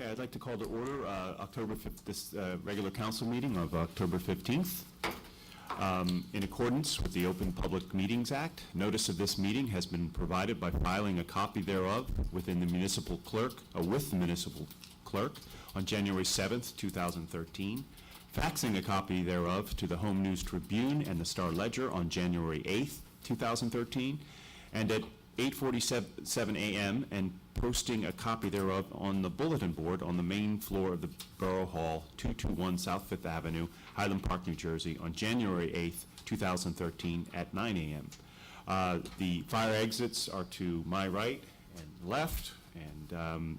Okay, I'd like to call to order October 5th, this regular council meeting of October 15th. In accordance with the Open Public Meetings Act, notice of this meeting has been provided by filing a copy thereof with the municipal clerk on January 7th, 2013, faxing a copy thereof to the Home News Tribune and the Star Ledger on January 8th, 2013, and at 8:47 a.m. and posting a copy thereof on the bulletin board on the main floor of the Borough Hall, 221 South 5th Avenue, Highland Park, New Jersey, on January 8th, 2013 at 9 a.m. The fire exits are to my right and left, and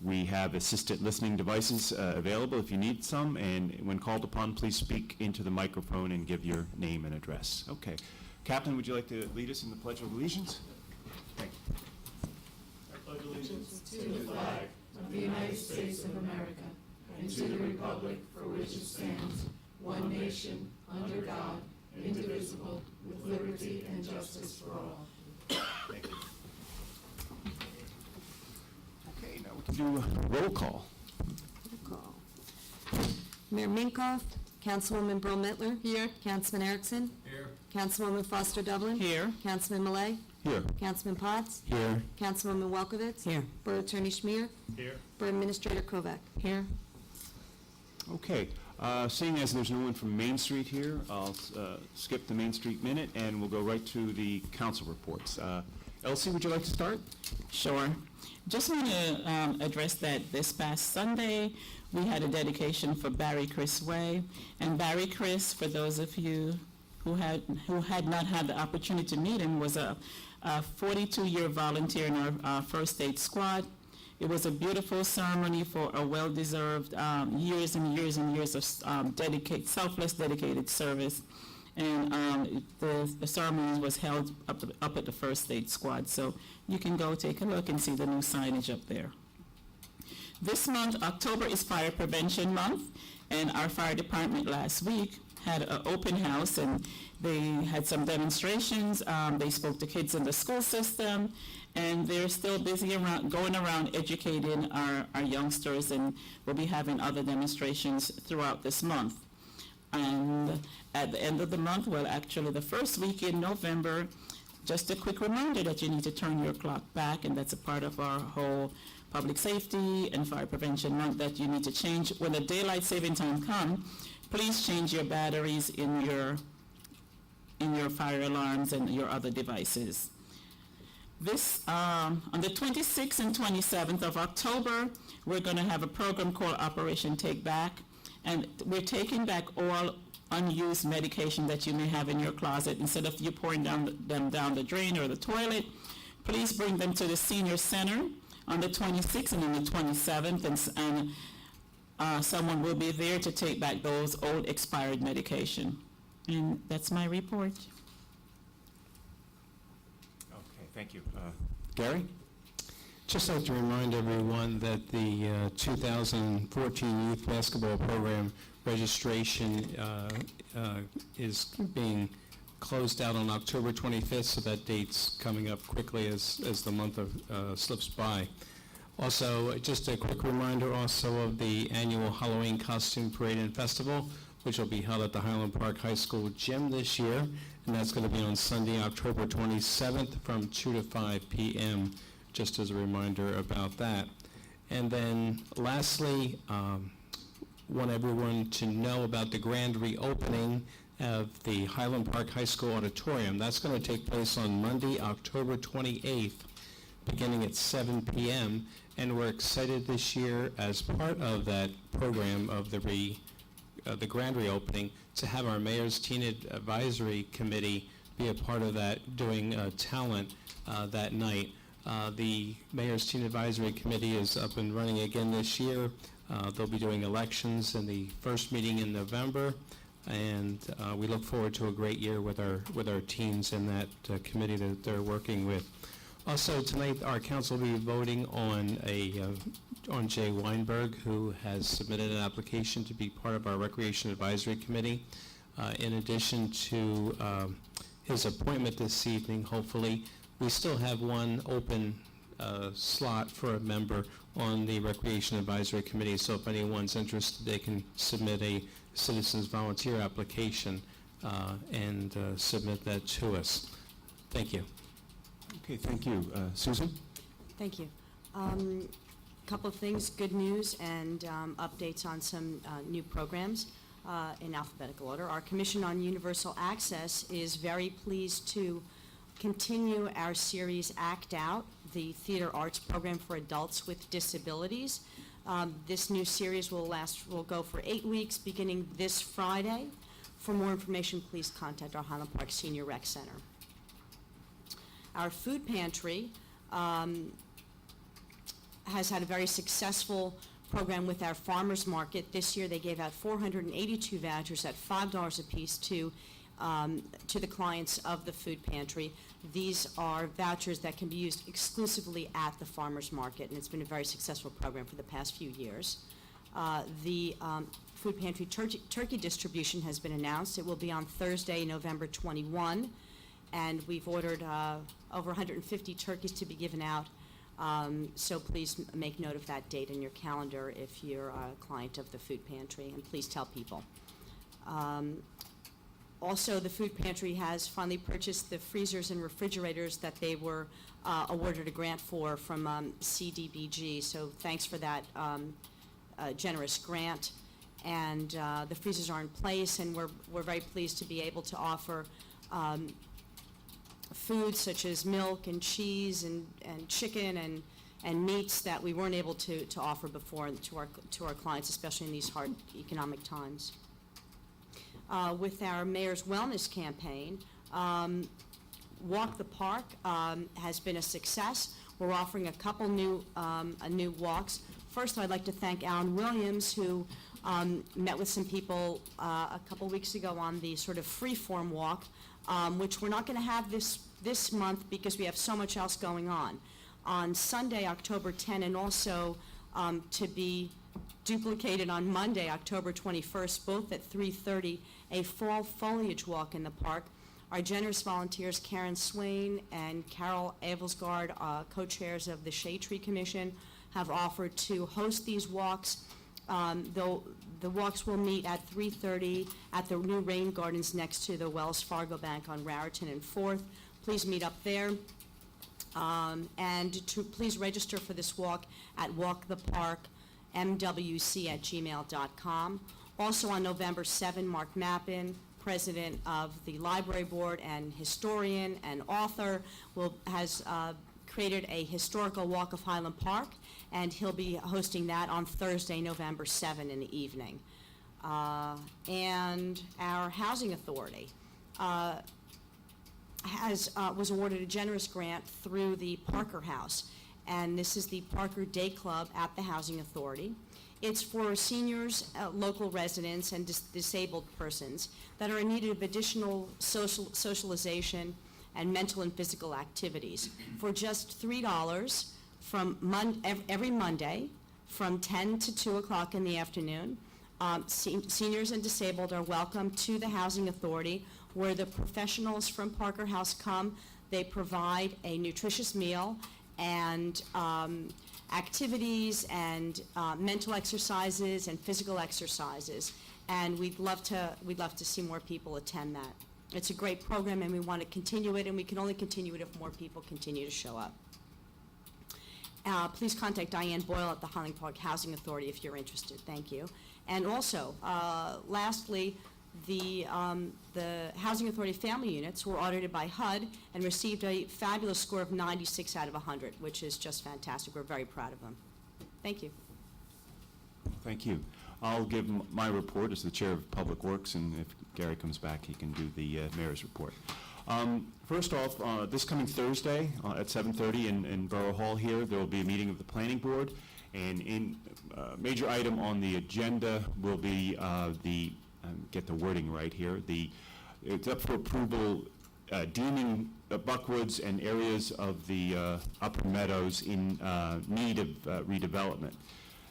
we have assisted listening devices available if you need some, and when called upon, please speak into the microphone and give your name and address. Okay. Captain, would you like to lead us in the Pledge of Allegiance? Thank you. I pledge allegiance to the flag of the United States of America and to the republic for which it stands, one nation, under God, indivisible, with liberty and justice for all. Thank you. Okay, now we can do a roll call. Mayor Minkoff, Councilwoman Brill-Mittler. Here. Councilman Erickson. Here. Councilwoman Foster Dublin. Here. Councilman Millay. Here. Councilman Potts. Here. Councilwoman Welkowitz. Here. Borough Attorney Schmier. Here. Borough Administrator Kovac. Here. Okay, seeing as there's no one from Main Street here, I'll skip the Main Street minute and we'll go right to the council reports. Elsie, would you like to start? Sure. Just want to address that this past Sunday, we had a dedication for Barry Chris Way. And Barry Chris, for those of you who had not had the opportunity to meet him, was a 42-year volunteer in our first aid squad. It was a beautiful ceremony for a well-deserved years and years and years of selfless, dedicated service. And the ceremony was held up at the first aid squad. So you can go take a look and see the new signage up there. This month, October, is Fire Prevention Month, and our fire department last week had an open house, and they had some demonstrations. They spoke to kids in the school system, and they're still busy going around educating our youngsters, and we'll be having other demonstrations throughout this month. And at the end of the month, well, actually the first week in November, just a quick reminder that you need to turn your clock back, and that's a part of our whole public safety and fire prevention month, that you need to change. When the daylight saving time comes, please change your batteries in your fire alarms and your other devices. This, on the 26th and 27th of October, we're going to have a program called Operation Take Back, and we're taking back all unused medication that you may have in your closet. Instead of you pouring them down the drain or the toilet, please bring them to the senior center on the 26th and on the 27th, and someone will be there to take back those old expired medication. And that's my report. Okay, thank you. Gary? Just like to remind everyone that the 2014 Youth Basketball Program registration is being closed out on October 25th, so that date's coming up quickly as the month slips by. Also, just a quick reminder also of the annual Halloween Costume Parade and Festival, which will be held at the Highland Park High School gym this year, and that's going to be on Sunday, October 27th from 2 to 5 p.m., just as a reminder about that. And then lastly, want everyone to know about the grand reopening of the Highland Park High School auditorium. That's going to take place on Monday, October 28th, beginning at 7 p.m. And we're excited this year, as part of that program of the grand reopening, to have our Mayor's Teen Advisory Committee be a part of that, doing talent that night. The Mayor's Teen Advisory Committee is up and running again this year. They'll be doing elections in the first meeting in November, and we look forward to a great year with our teams in that committee that they're working with. Also tonight, our council will be voting on Jay Weinberg, who has submitted an application to be part of our Recreation Advisory Committee. In addition to his appointment this evening, hopefully, we still have one open slot for a member on the Recreation Advisory Committee. So if anyone's interested, they can submit a citizens volunteer application and submit that to us. Thank you. Okay, thank you. Susan? Thank you. Couple of things, good news and updates on some new programs in alphabetical order. Our Commission on Universal Access is very pleased to continue our series Act Out, the theater arts program for adults with disabilities. This new series will go for 8 weeks beginning this Friday. For more information, please contact our Highland Park Senior Rec Center. Our food pantry has had a very successful program with our farmers market. This year they gave out 482 vouchers at $5 a piece to the clients of the food pantry. These are vouchers that can be used exclusively at the farmers market, and it's been a very successful program for the past few years. The food pantry turkey distribution has been announced. It will be on Thursday, November 21, and we've ordered over 150 turkeys to be given out. So please make note of that date in your calendar if you're a client of the food pantry, and please tell people. Also, the food pantry has finally purchased the freezers and refrigerators that they were awarded a grant for from CDBG. So thanks for that generous grant. And the freezers are in place, and we're very pleased to be able to offer foods such as milk and cheese and chicken and meats that we weren't able to offer before to our clients, especially in these hard economic times. With our Mayor's Wellness Campaign, Walk the Park has been a success. We're offering a couple new walks. First, I'd like to thank Alan Williams, who met with some people a couple weeks ago on the sort of free-form walk, which we're not going to have this month because we have so much else going on. On Sunday, October 10, and also to be duplicated on Monday, October 21st, both at 3:30, a fall foliage walk in the park. Our generous volunteers, Karen Swain and Carol Avelsgaard, co-chairs of the Shade Tree Commission, have offered to host these walks. Though the walks will meet at 3:30 at the new rain gardens next to the Wells Fargo Bank on Raritan and 4th. Please meet up there. And to please register for this walk at walktheparkmwc@gmail.com. Also on November 7, Mark Mappin, president of the Library Board and historian and author, has created a historical walk of Highland Park, and he'll be hosting that on Thursday, November 7 in the evening. And our housing authority was awarded a generous grant through the Parker House, and this is the Parker Day Club at the Housing Authority. It's for seniors, local residents, and disabled persons that are in need of additional socialization and mental and physical activities. For just $3 from every Monday from 10 to 2 o'clock in the afternoon, seniors and disabled are welcome to the Housing Authority, where the professionals from Parker House come. They provide a nutritious meal and activities and mental exercises and physical exercises, and we'd love to see more people attend that. It's a great program, and we want to continue it, and we can only continue it if more people continue to show up. Please contact Diane Boyle at the Highland Park Housing Authority if you're interested. Thank you. And also, lastly, the Housing Authority family units were audited by HUD and received a fabulous score of 96 out of 100, which is just fantastic. We're very proud of them. Thank you. Thank you. I'll give my report as the Chair of Public Works, and if Gary comes back, he can do the Mayor's report. First off, this coming Thursday at 7:30 in Borough Hall here, there will be a meeting of the Planning Board, and major item on the agenda will be get the wording right here, it's up for approval deeming Buckwoods and areas of the Upper Meadows in need of redevelopment.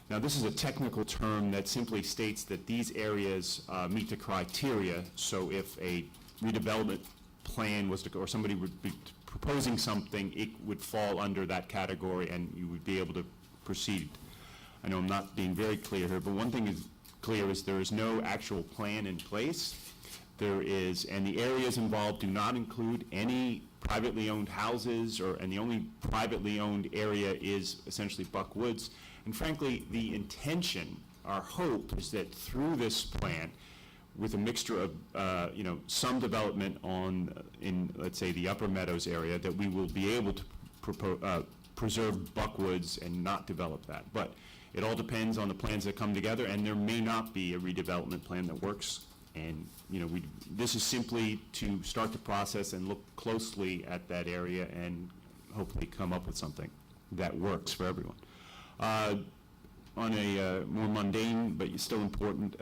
Now, this is a technical term that simply states that these areas meet the criteria, so if a redevelopment plan was to go, or somebody would be proposing something, it would fall under that category and you would be able to proceed. I know I'm not being very clear here, but one thing is clear is there is no actual plan in place. There is, and the areas involved do not include any privately owned houses, and the only privately owned area is essentially Buck Woods. And frankly, the intention, our hope, is that through this plan, with a mixture of, some development in, let's say, the Upper Meadows area, that we will be able to preserve Buck Woods and not develop that. But it all depends on the plans that come together, and there may not be a redevelopment plan that works. And, this is simply to start the process and look closely at that area and hopefully come up with something that works for everyone. On a more mundane but still important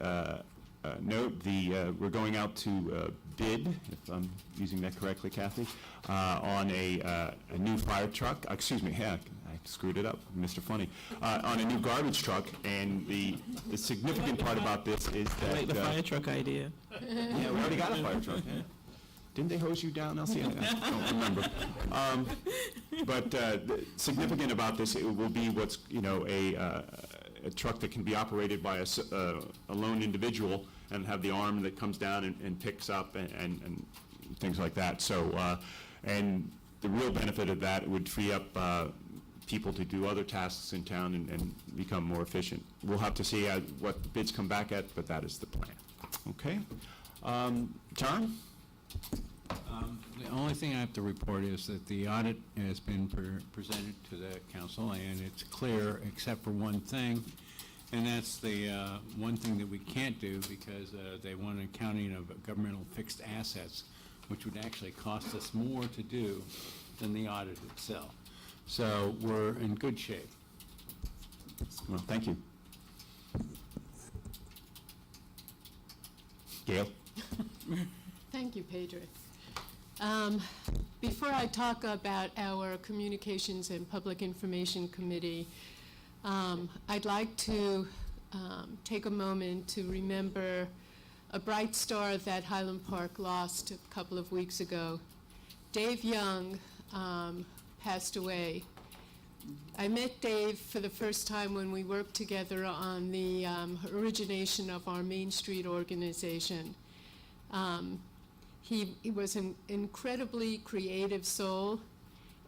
note, we're going out to bid, if I'm using that correctly, Kathy, on a new fire truck. Excuse me, I screwed it up, Mr. Funny. On a new garbage truck, and the significant part about this is that... I like the fire truck idea. Yeah, we already got a fire truck, yeah. Didn't they hose you down, Elsie? I don't remember. But significant about this, it will be what's, a truck that can be operated by a lone individual and have the arm that comes down and picks up and things like that. So, and the real benefit of that would free up people to do other tasks in town and become more efficient. We'll have to see what the bids come back at, but that is the plan. Okay. John? The only thing I have to report is that the audit has been presented to the council, and it's clear except for one thing, and that's the one thing that we can't do because they want an accounting of governmental fixed assets, which would actually cost us more to do than the audit itself. So we're in good shape. Well, thank you. Gail? Thank you, Pedro. Before I talk about our Communications and Public Information Committee, I'd like to take a moment to remember a bright star that Highland Park lost a couple of weeks ago. Dave Young passed away. I met Dave for the first time when we worked together on the origination of our Main Street organization. He was an incredibly creative soul,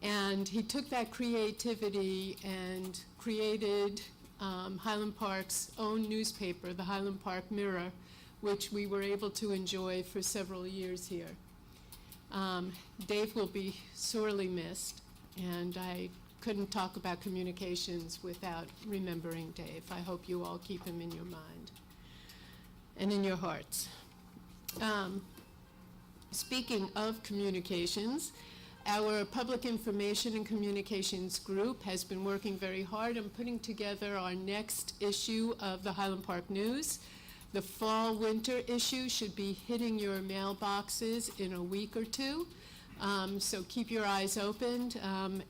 and he took that creativity and created Highland Park's own newspaper, the Highland Park Mirror, which we were able to enjoy for several years here. Dave will be sorely missed, and I couldn't talk about communications without remembering Dave. I hope you all keep him in your mind and in your hearts. Speaking of communications, our Public Information and Communications group has been working very hard on putting together our next issue of the Highland Park News. The fall-winter issue should be hitting your mailboxes in a week or two, so keep your eyes open.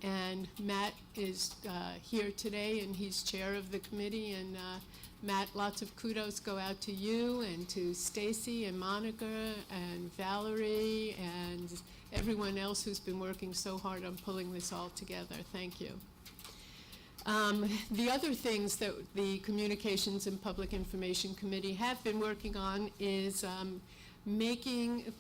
And Matt is here today, and he's chair of the committee, and Matt, lots of kudos go out to you and to Stacy and Monica and Valerie and everyone else who's been working so hard on pulling this all together. Thank you. The other things that the Communications and Public Information Committee have been working on is making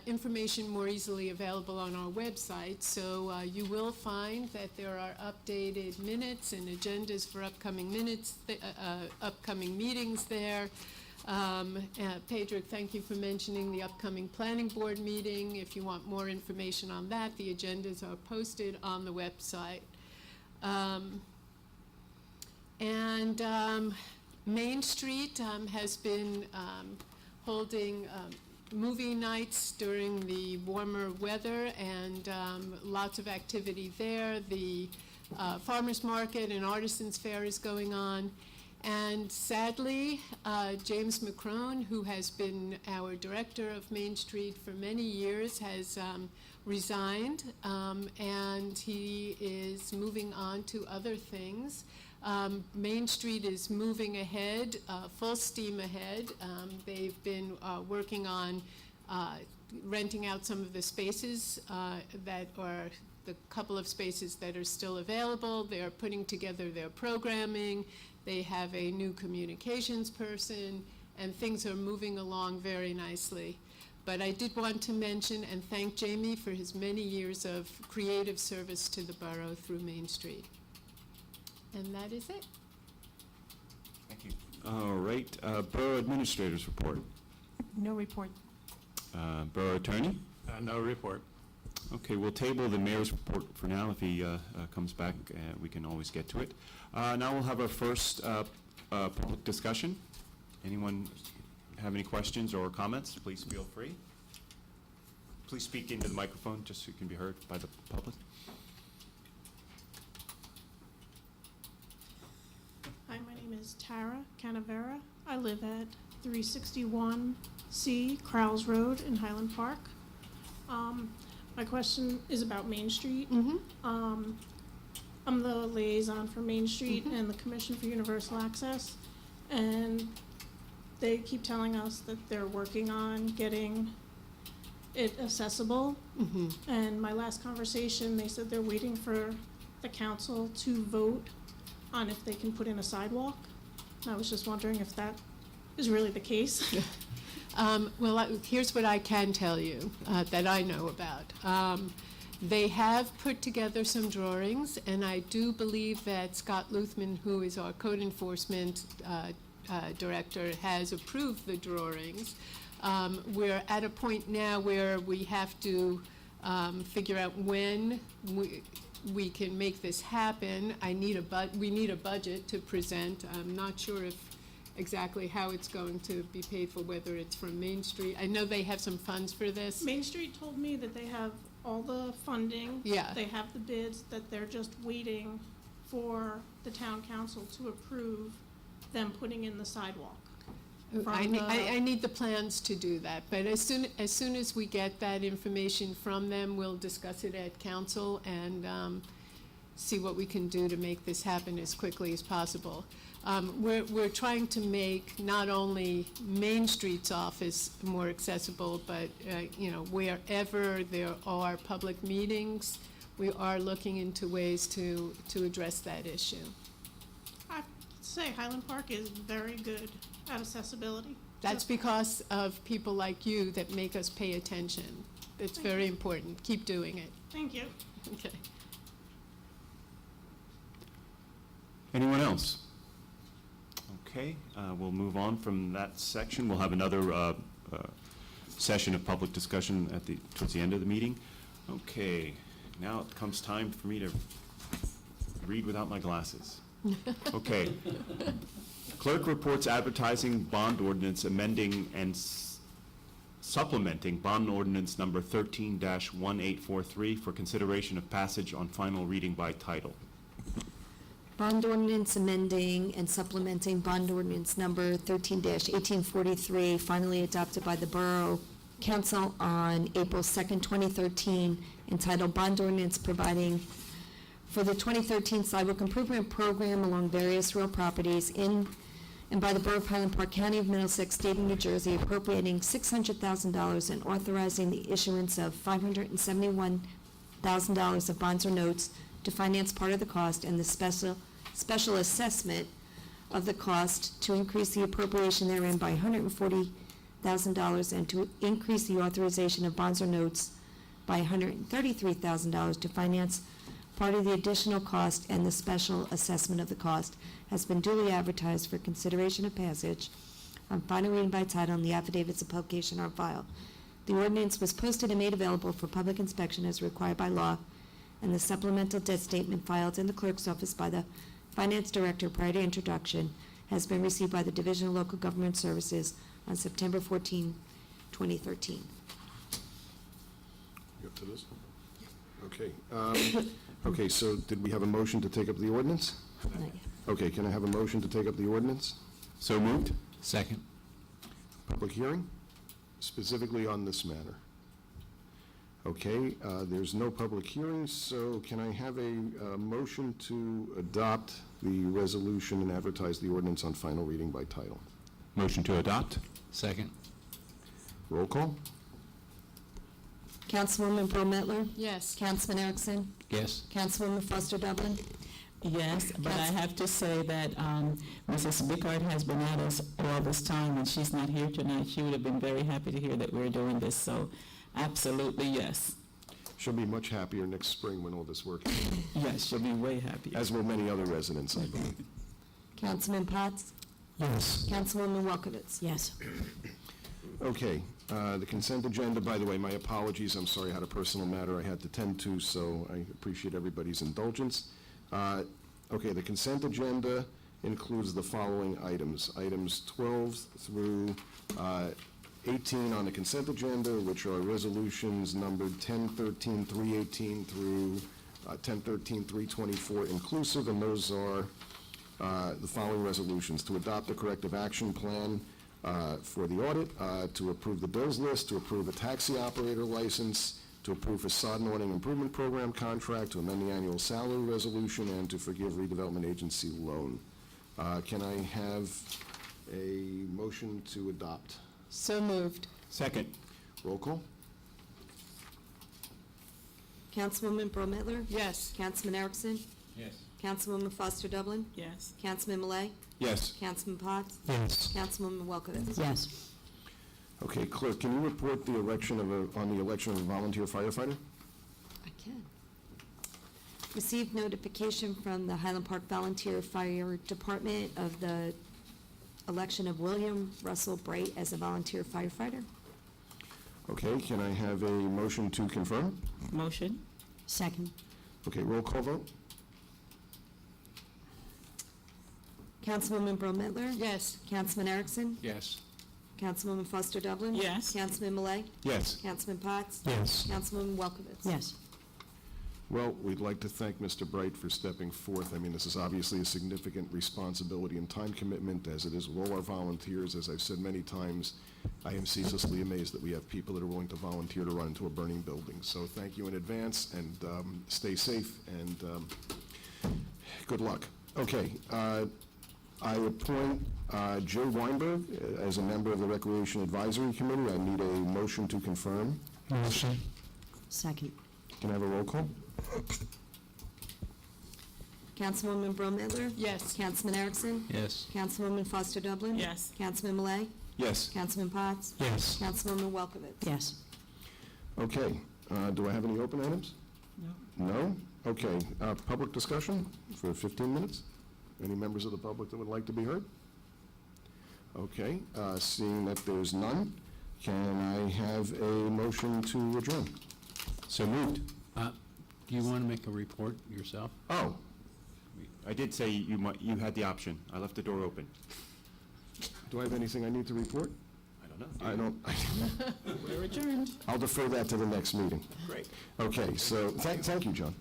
information more easily available on our website. So you will find that there are updated minutes and agendas for upcoming upcoming meetings there. Pedro, thank you for mentioning the upcoming planning board meeting. If you want more information on that, the agendas are posted on the website. Main Street has been holding movie nights during the warmer weather, and lots of activity there. The farmers market and artisans fair is going on. And sadly, James McCrone, who has been our director of Main Street for many years, has resigned, and he is moving on to other things. Main Street is moving ahead, full steam ahead. They've been working on renting out some of the spaces that are the couple of spaces that are still available. They're putting together their programming. They have a new communications person, and things are moving along very nicely. But I did want to mention and thank Jamie for his many years of creative service to the borough through Main Street. And that is it. Thank you. All right, Borough Administrator's report. No report. Borough Attorney? No report. Okay, we'll table the mayor's report for now. If he comes back, we can always get to it. Now we'll have our first public discussion. Anyone have any questions or comments? Please feel free. Please speak into the microphone just so you can be heard by the public. Hi, my name is Tara Canavera. I live at 361C Crowles Road in Highland Park. My question is about Main Street. I'm the liaison for Main Street and the Commission for Universal Access, and they keep telling us that they're working on getting it accessible. And my last conversation, they said they're waiting for the council to vote on if they can put in a sidewalk. I was just wondering if that is really the case. Here's what I can tell you that I know about. They have put together some drawings, and I do believe that Scott Luthman, who is our code enforcement director, has approved the drawings. We're at a point now where we have to figure out when we can make this happen. We need a budget to present. I'm not sure if exactly how it's going to be paid for, whether it's from Main Street. I know they have some funds for this. Main Street told me that they have all the funding. Yeah. They have the bids, that they're just waiting for the town council to approve them putting in the sidewalk. I need the plans to do that, but as soon as we get that information from them, we'll discuss it at council and see what we can do to make this happen as quickly as possible. We're trying to make not only Main Street's office more accessible, but wherever there are public meetings, we are looking into ways to address that issue. I have to say, Highland Park is very good at accessibility. That's because of people like you that make us pay attention. It's Thank very you. important. Keep doing it. Thank you. Okay. Anyone else? Okay, we'll move on from that section. We'll have another session of public discussion towards the end of the meeting. Okay, now it comes time for me to read without my glasses. Okay. Clerk reports advertising bond ordinance amending and supplementing bond ordinance number 13-1843 for consideration of passage on final reading by title. Bond ordinance amending and supplementing bond ordinance number 13-1843, finally adopted by the Borough Council on April 2nd, 2013, entitled Bond Ordinance Providing for the 2013 Sidewalk Improvement Program along various real properties in and by the Borough of Highland Park, County of Middlesex, State of New Jersey, appropriating $600,000 and authorizing the issuance of $571,000 of bonds or notes to finance part of the cost and the special assessment of the cost to increase the appropriation therein by $140,000 and to increase the authorization of bonds or notes by $133,000 to finance part of the additional cost and the special assessment of the cost has been duly advertised for consideration of passage on final reading by title, and the affidavits of publication are on file. The ordinance was posted and made available for public inspection as required by law, and the supplemental debt statement filed in the clerk's office by the finance director prior to introduction has been received by the Division of Local Government Services on September 14, 2013. You up to this? Okay. Okay, so did we have a motion to take up the ordinance? Okay, can I have a motion to take up the ordinance? So moved? Second. Public hearing, specifically on this matter. Okay, there's no public hearings, so can I have a motion to adopt the resolution and advertise the ordinance on final reading by title? Motion to adopt? Second. Roll call? Councilwoman Brometler? Yes. Councilman Erickson? Yes. Councilwoman Foster Dublin? Yes, but I have to say that Mrs. Bickard has been at us all this time, and she's not here tonight. She would have been very happy to hear that we're doing this, so absolutely yes. She'll be much happier next spring when all this work is done, Yes, she'll be way happy. as will many other residents, I believe. Councilman Potts? Yes. Councilwoman Welkowitz? Yes. Okay, the consent agenda, by the way, my apologies, I'm sorry, I had a personal matter I had to tend to, so I appreciate everybody's indulgence. Okay, the consent agenda includes the following items. Items 12 through 18 on the consent agenda, which are resolutions numbered 1013-318 through 1013-324 inclusive, and those are the following resolutions: to adopt the corrective action plan for the audit, to approve the bills list, to approve a taxi operator license, to approve facade and awning improvement program contract, to amend the annual salary resolution, and to forgive redevelopment agency loan. Can I have a motion to adopt? So moved. Second. Roll call? Councilwoman Brometler? Yes. Councilman Erickson? Yes. Councilwoman Foster Dublin? Yes. Councilman Malay? Yes. Councilman Potts? Yes. Councilwoman Welkowitz? Yes. Okay, clerk, can you report the election on the election of a volunteer firefighter? I can. Received notification from the Highland Park Volunteer Fire Department of the election of William Russell Bright as a volunteer firefighter. Okay, can I have a motion to confirm? Motion? Second. Okay, roll call vote? Councilwoman Brometler? Yes. Councilman Erickson? Yes. Councilwoman Foster Dublin? Yes. Councilman Malay? Yes. Councilman Potts? Yes. Councilwoman Welkowitz? Yes. Well, we'd like to thank Mr. Bright for stepping forth. I mean, this is obviously a significant responsibility and time commitment, as it is with all our volunteers. As I've said many times, I am ceaselessly amazed that we have people that are willing to volunteer to run into a burning building. So thank you in advance, and stay safe, and good luck. Okay, I appoint Joe Weinberg as a member of the Recreation Advisory Committee. I need a motion to confirm. Motion. Second. Can I have a roll call? Councilwoman Brometler? Yes. Councilman Erickson? Yes. Councilwoman Foster Dublin? Yes. Councilman Malay? Yes. Councilman Potts? Yes. Councilwoman Welkowitz? Yes. Okay, do I have any open items? No. No? Okay, public discussion for 15 minutes? Any members of the public that would like to be heard? Okay, seeing that there's none, can I have a motion to adjourn? So moved. Do you want to make a report yourself? Oh, I did say you had the option. I left the door open. do I have anything I need to report? I don't know. I don't, We're adjourned. I'll defer that to the next meeting. Great. Okay, so, thank you, John.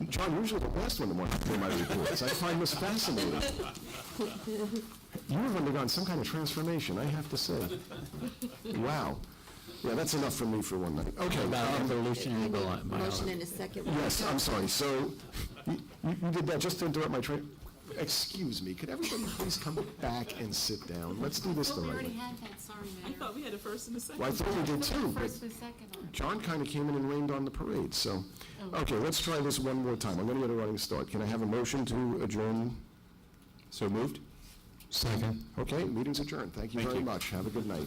John, usually the last one to want to hear my reports. I find this fascinating. You have undergone some kind of transformation, I have to say. Wow. Yeah, that's enough for me for one night. Okay. About evolutionary I need a biology. motion in a second. Yes, I'm sorry. So you did that just to interrupt my train? Excuse me, could everybody please come back and sit down? Let's do this the We right already way. had that, sorry, I Mayor. thought we had a first and a second. Well, I thought we did too, but First and second on it. John kind of came in and rained on the parade, so. Okay, let's try this one more time. I'm going to get a running start. Can I have a motion to adjourn? So moved? Second. Okay, meeting's adjourned. Thank you Thank very you. much. Have a good night.